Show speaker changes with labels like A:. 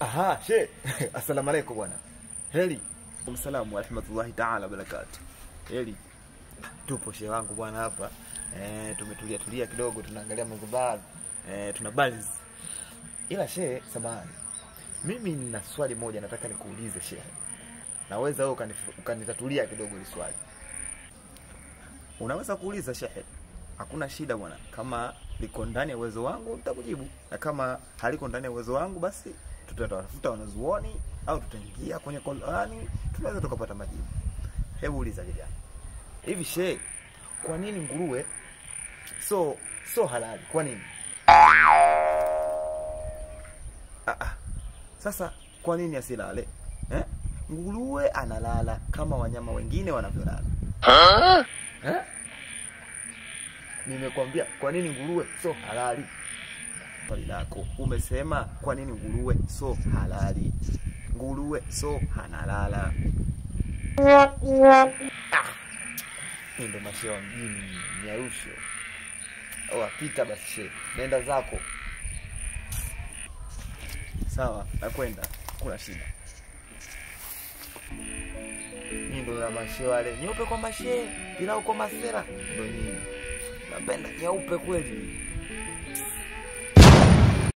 A: Aha, she. Asalamu alaykum bwana. Heli.
B: Msalamu wa rahmatullahi ta'ala barakatuh. Heli.
A: Tupo she wangu bwana hapa. Tumetulia kidogo tunaangalia mazubari. Tuna balance. Ila she, samahani. Mimi nina swali moja nataka nikuulize she. Naweza wewe ukanitatulia kidogo hili swali.
B: Unaweza kuuliza shehe. Hakuna shida bwana. Kama liko ndani ya uwezo wangu nitakujibu. Na kama haliko ndani ya uwezo wangu basi tutatafuta wanazuoni au tutaingia kwenye Qur'ani tunaweza tukapata majibu. Hebu uliza kijana.
A: Hivi she, kwa nini nguruwe so halali? Kwa nini?
B: Sasa kwa nini asilale? Nguruwe analala kama wanyama wengine wanavyolala.
A: Nimekwambia kwa nini nguruwe so halali?
B: Swali lako umesema kwa nini nguruwe so halali? Nguruwe so hanalala.
A: Ndio mashewa mjini Nyarusho. Pita basi she. Nenda zako.
B: Sawa, nakwenda. Kuna shida.
A: Ndio na mashewa wale. Nyeupe kwa mashe, pilau kwa masera. Ndio nini? Napenda nyeupe kweli.